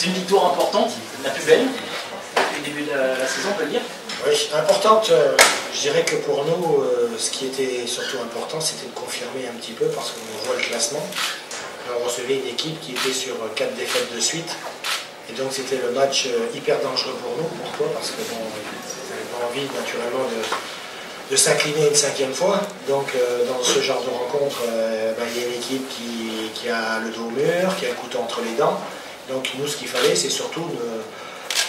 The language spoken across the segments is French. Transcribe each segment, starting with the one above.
C'est une victoire importante, la plus belle depuis le début de la saison, on peut le dire. Oui, importante. Je dirais que pour nous, ce qui était surtout important, c'était de confirmer un petit peu, parce qu'on voit le classement. On recevait une équipe qui était sur 4 défaites de suite. Et donc c'était le match hyper dangereux pour nous. Pourquoi? Parce que bon, on n'avait pas envie naturellement de s'incliner une 5e fois. Donc dans ce genre de rencontre, il y a une équipe qui a le dos au mur, qui a le couteau entre les dents. Donc nous, ce qu'il fallait, c'est surtout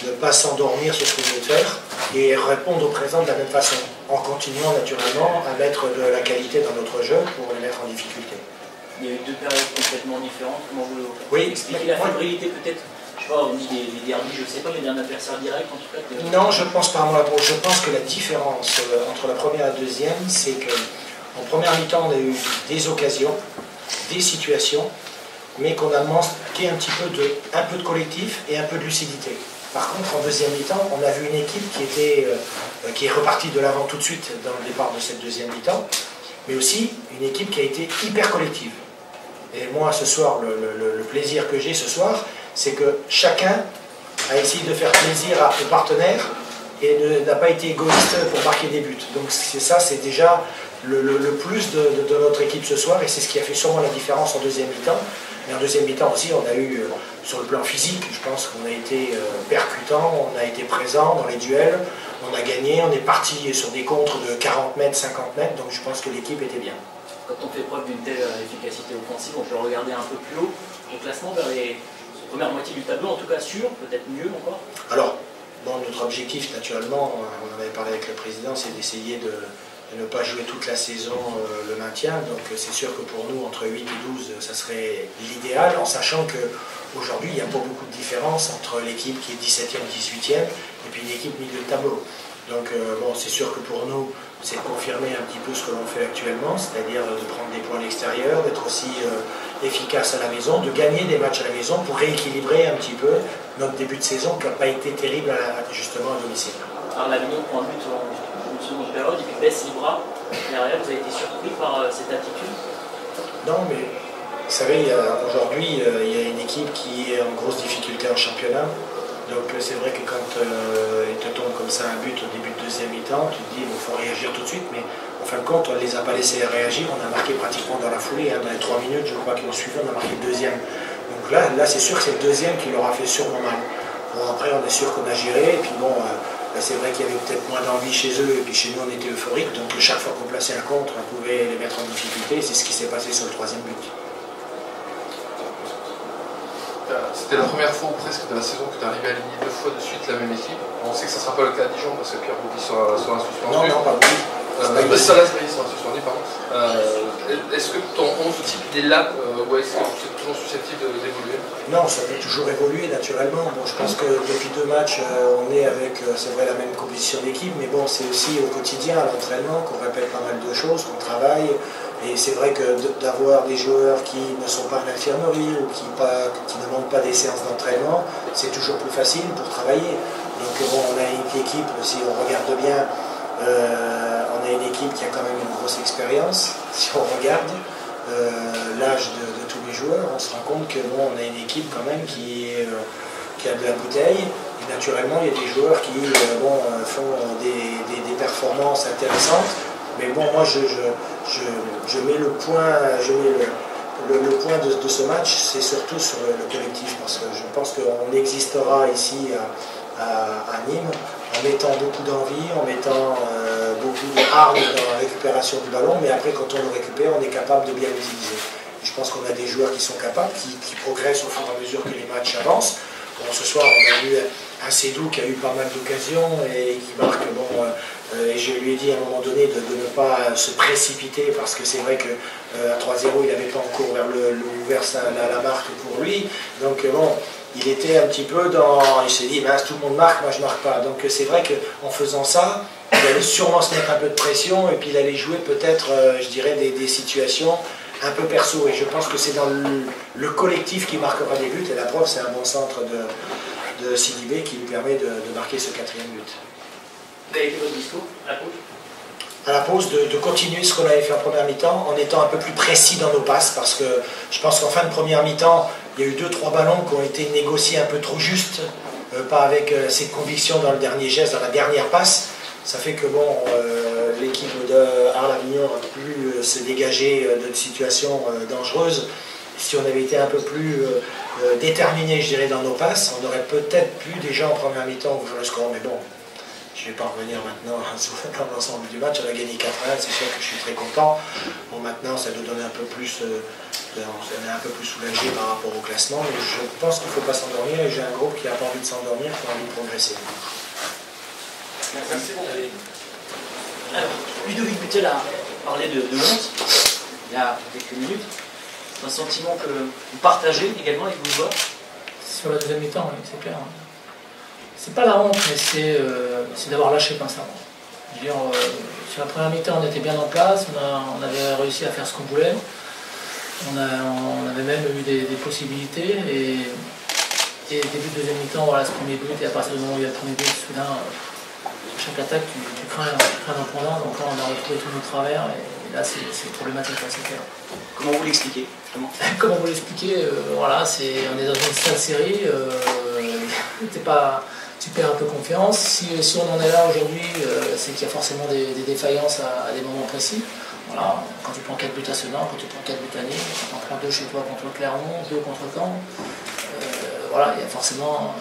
ne pas s'endormir sur ce qu'on veut faire et répondre au présent de la même façon, en continuant naturellement à mettre de la qualité dans notre jeu pour les mettre en difficulté. Il y a eu 2 périodes complètement différentes. Comment vous expliquez la fébrilité peut-être? Je sais pas, on dit des derbies, je ne sais pas, mais d'un adversaire direct en tout cas. Non, je pense pas. Moi, je pense que la différence entre la première et la deuxième, c'est qu'en première mi-temps, on a eu des occasions, des situations, mais qu'on a manqué un peu de collectif et un peu de lucidité. Par contre, en deuxième mi-temps, on a vu une équipe qui est repartie de l'avant tout de suite dans le départ de cette deuxième mi-temps, mais aussi une équipe qui a été hyper collective. Et moi, ce soir, le plaisir que j'ai ce soir, c'est que chacun a essayé de faire plaisir aux partenaires et n'a pas été égoïste pour marquer des buts. Donc c'est déjà le plus de notre équipe ce soir, et c'est ce qui a fait sûrement la différence en deuxième mi-temps. Mais en deuxième mi-temps aussi, on a eu, sur le plan physique, je pense qu'on a été percutant, on a été présent dans les duels, on a gagné, on est parti sur des contres de 40 mètres, 50 mètres, donc je pense que l'équipe était bien. Quand on fait preuve d'une telle efficacité offensive, on peut regarder un peu plus haut au classement vers les premières moitiés du tableau, en tout cas sûr, peut-être mieux encore. Alors, bon, notre objectif, naturellement, on en avait parlé avec le président, c'est d'essayer de ne pas jouer toute la saison le maintien. Donc c'est sûr que pour nous, entre 8 et 12, ça serait l'idéal, en sachant qu'aujourd'hui, il n'y a pas beaucoup de différence entre l'équipe qui est 17e, 18e, et puis une équipe milieu de tableau. Donc bon, c'est sûr que pour nous, c'est de confirmer un petit peu ce que l'on fait actuellement, c'est-à-dire de prendre des points à l'extérieur, d'être aussi efficace à la maison, de gagner des matchs à la maison pour rééquilibrer un petit peu notre début de saison qui n'a pas été terrible justement à domicile. Alors l'Avignon prend un but en une seconde période et puis baisse les bras. Derrière, vous avez été surpris par cette attitude? Non, mais vous savez, aujourd'hui, il y a une équipe qui est en grosse difficulté en championnat. Donc c'est vrai que quand il te tombe comme ça un but au début de deuxième mi-temps, tu te dis il faut réagir tout de suite, mais en fin de compte, on ne les a pas laissés réagir, on a marqué pratiquement dans la foulée, dans les 3 minutes, je crois qu'ils ont suivi, on a marqué le deuxième. Donc là c'est sûr que c'est le deuxième qui leur a fait sûrement mal. Bon, après, on est sûr qu'on a géré, et puis bon, c'est vrai qu'il y avait peut-être moins d'envie chez eux, et puis chez nous on était euphorique, donc chaque fois qu'on plaçait un contre, on pouvait les mettre en difficulté, c'est ce qui s'est passé sur le 3e but. C'était la première fois ou presque de la saison que tu es arrivé à aligner 2 fois de suite la même équipe. On sait que ça ne sera pas le cas à Dijon parce que Pierre Boudy sera suspendu. Non, pas Boudy. Salas sera suspendu, pardon. Est-ce que ton 11 type il est là ou est-ce que c'est toujours susceptible d'évoluer? Non, ça peut toujours évoluer naturellement. Bon, je pense que depuis 2 matchs, on est avec, c'est vrai, la même composition d'équipe, mais bon, c'est aussi au quotidien, à l'entraînement, qu'on répète pas mal de choses, qu'on travaille. Et c'est vrai que d'avoir des joueurs qui ne sont pas à l'infirmerie ou qui ne manquent pas des séances d'entraînement, c'est toujours plus facile pour travailler. Donc bon, on a une équipe, si on regarde bien, on a une équipe qui a quand même une grosse expérience. Si on regarde l'âge de tous les joueurs, on se rend compte que bon, on a une équipe quand même qui a de la bouteille. Et naturellement, il y a des joueurs qui font des performances intéressantes. Mais bon, moi, je mets le point, le point de ce match, c'est surtout sur le collectif, parce que je pense qu'on existera ici à Nîmes en mettant beaucoup d'envie, en mettant beaucoup d'armes dans la récupération du ballon, mais après, quand on le récupère, on est capable de bien l'utiliser. Je pense qu'on a des joueurs qui sont capables, qui progressent au fur et à mesure que les matchs avancent. Bon, ce soir, on a eu un Sédou qui a eu pas mal d'occasions et qui marque, bon, et je lui ai dit à un moment donné de ne pas se précipiter parce que c'est vrai qu'à 3-0, il n'avait pas encore ouvert la marque pour lui. Donc bon, il était un petit peu dans... Il s'est dit, mince, tout le monde marque, moi je ne marque pas. Donc c'est vrai qu'en faisant ça, il allait sûrement se mettre un peu de pression et puis il allait jouer peut-être, je dirais, des situations un peu perso. Et je pense que c'est dans le collectif qui marquera des buts. Et la preuve, c'est un bon centre de Sidibé qui lui permet de marquer ce 4e but. Vous avez fait votre discours, la coach? à la pause de continuer ce qu'on avait fait en première mi-temps en étant un peu plus précis dans nos passes, parce que je pense qu'en fin de première mi-temps, il y a eu 2-3 ballons qui ont été négociés un peu trop justes, pas avec cette conviction dans le dernier geste, dans la dernière passe. Ça fait que bon, l'équipe de Arles-Avignon a pu se dégager de situations dangereuses. Si on avait été un peu plus déterminé, je dirais, dans nos passes, on aurait peut-être pu déjà en première mi-temps ouvrir le score. Mais bon, je ne vais pas revenir maintenant sur l'ensemble du match. On a gagné 4-1, c'est sûr que je suis très content. Bon, maintenant, ça nous donne un peu plus, on est un peu plus soulagé par rapport au classement. Mais je pense qu'il ne faut pas s'endormir et j'ai un groupe qui n'a pas envie de s'endormir, qui a envie de progresser. Merci. Alors, Ludovic Butel a parlé de honte il y a quelques minutes. C'est un sentiment que vous partagez également avec vos joueurs? Sur la deuxième mi-temps, oui, c'est clair. C'est pas la honte, mais c'est d'avoir lâché comme ça. Je veux dire, sur la première mi-temps, on était bien en place, on avait réussi à faire ce qu'on voulait. On avait même eu des possibilités. Et début de deuxième mi-temps, voilà ce premier but, et à partir du moment où il y a le premier but, soudain, chaque attaque, tu crains d'en prendre un. Donc là, on a retrouvé tous nos travers. Et là, c'est problématique, c'est clair. Comment vous l'expliquez? Comment vous l'expliquer? Voilà, on est dans une sale série. Tu perds un peu confiance. Si on en est là aujourd'hui, c'est qu'il y a forcément des défaillances à des moments précis. Voilà, quand tu prends 4 buts à Sedan, quand tu prends 4 buts à Nîmes, quand tu en prends 2 chez toi contre Clermont, 2 contre Caen, voilà, il y a forcément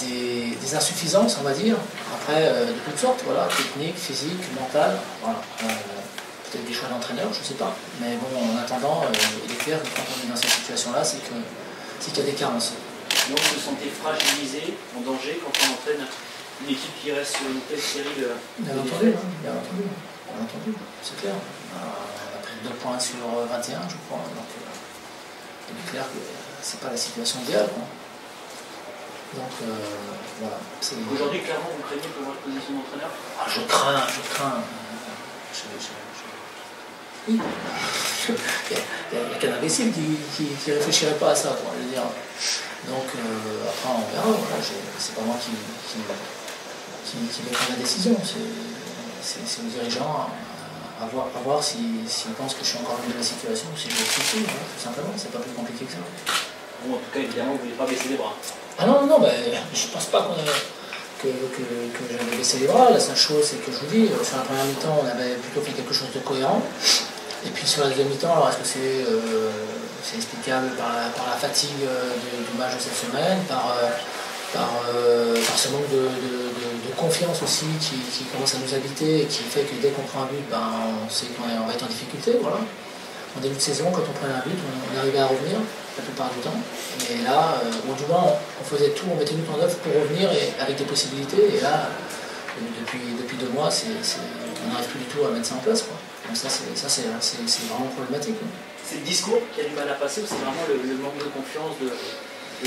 des insuffisances, on va dire. Après, de toutes sortes, voilà, technique, physique, mentale, voilà. Peut-être des choix d'entraîneur, je ne sais pas. Mais bon, en attendant, il est clair que quand on est dans cette situation-là, c'est qu'il y a des carences. Donc vous vous sentez fragilisé, en danger, quand on entraîne une équipe qui reste sur une telle série de défaites? Bien entendu, c'est clair. On a pris 2 points sur 21, je crois. Donc, il est clair que c'est pas la situation idéale, quoi. Donc, voilà. Aujourd'hui, clairement, vous craignez pour votre position d'entraîneur? Je crains. Oui. Il n'y a qu'un imbécile qui réfléchirait pas à ça, quoi, je veux dire. Donc, après, on verra. Voilà, c'est pas moi qui vais prendre la décision. C'est aux dirigeants à voir s'ils pensent que je suis encore dans la situation, si je le suis, hein, tout simplement. C'est pas plus compliqué que ça. Bon, en tout cas, évidemment, vous ne voulez pas baisser les bras. Ah non, ben, je pense pas que j'avais baissé les bras. La seule chose, c'est que je vous dis, sur la première mi-temps, on avait plutôt fait quelque chose de cohérent. Et puis sur la deuxième mi-temps, alors est-ce que c'est explicable par la fatigue du match de cette semaine, par ce manque de confiance aussi qui commence à nous habiter et qui fait que dès qu'on prend un but, ben, on sait qu'on va être en difficulté. Voilà. En début de saison, quand on prenait un but, on arrivait à revenir la plupart du temps. Et là, au du moins, on faisait tout, on mettait tout en œuvre pour revenir avec des possibilités. Et là, depuis 2 mois, on n'arrive plus du tout à mettre ça en place, quoi. Donc ça, c'est vraiment problématique. Quoi. C'est le discours qui a du mal à passer ou c'est vraiment le manque de confiance de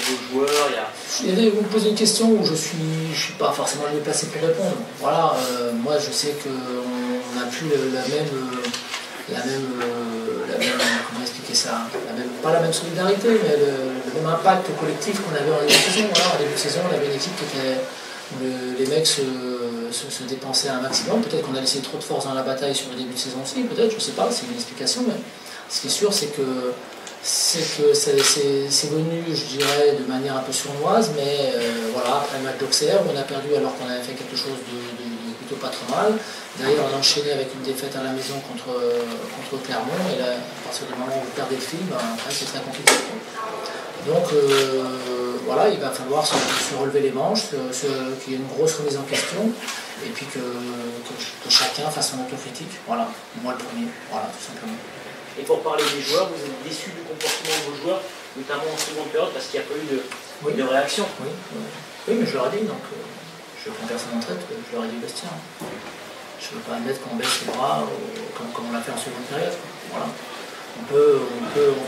vos joueurs? Vous me posez une question où je suis pas forcément mieux placé pour répondre. Voilà, moi je sais qu'on n'a plus la même comment expliquer ça, pas la même solidarité, mais le même impact collectif qu'on avait en début de saison. Voilà, en début de saison, on avait une équipe où les mecs se dépensaient un maximum. Peut-être qu'on a laissé trop de force dans la bataille sur le début de saison aussi, peut-être, je sais pas, c'est une explication, mais ce qui est sûr, c'est que c'est venu, je dirais, de manière un peu sournoise, mais voilà, après le match d'Auxerre, on a perdu alors qu'on avait fait quelque chose de plutôt pas trop mal. Derrière, on a enchaîné avec une défaite à la maison contre Clermont, et là, à partir du moment où vous perdez le fil, ben, après c'est très compliqué. Donc voilà, il va falloir se relever les manches, qu'il y ait une grosse remise en question, et puis que chacun fasse son autocritique. Voilà, moi le premier, voilà, tout simplement. Et pour parler des joueurs, vous êtes déçu du comportement de vos joueurs, notamment en seconde période, parce qu'il n'y a pas eu de réaction. Oui, mais je leur ai dit, donc je prends personne en traite, je leur ai dit vestiaire. Je ne veux pas admettre qu'on baisse les bras comme on l'a fait en seconde période. Voilà. On peut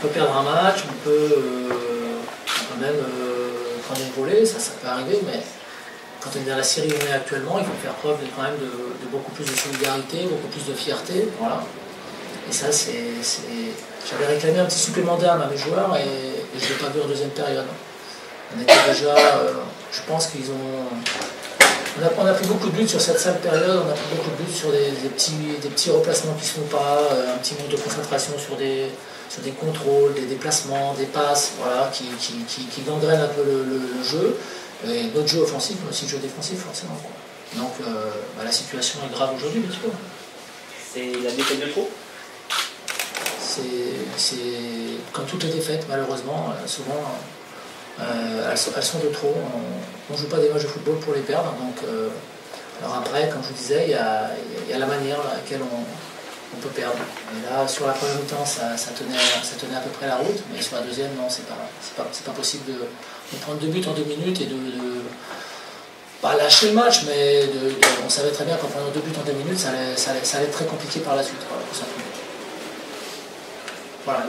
perdre un match, on peut même prendre une volée, ça peut arriver, mais quand on est dans la série où on est actuellement, il faut faire preuve quand même de beaucoup plus de solidarité, beaucoup plus de fierté. Voilà. Et ça, j'avais réclamé un petit supplément d'âme à mes joueurs et je ne l'ai pas vu en deuxième période. On était déjà, je pense qu'ils ont On a pris beaucoup de buts sur cette sale période, on a pris beaucoup de buts sur des petits replacements qui ne se font pas, un petit manque de concentration sur des contrôles, des déplacements, des passes, voilà, qui gangrènent un peu le jeu. Et notre jeu offensif, mais aussi le jeu défensif, forcément. Donc la situation est grave aujourd'hui, un petit peu. C'est la défaite de trop. C'est comme toutes les défaites, malheureusement, souvent elles sont de trop. On ne joue pas des matchs de football pour les perdre. Donc, alors après, comme je vous disais, il y a la manière à laquelle on peut perdre. Et là, sur la première mi-temps, ça tenait à peu près la route, mais sur la deuxième, non, c'est pas possible de prendre 2 buts en 2 minutes et de pas lâcher le match, mais on savait très bien qu'en prenant 2 buts en 2 minutes, ça allait être très compliqué par la suite, tout simplement. Voilà.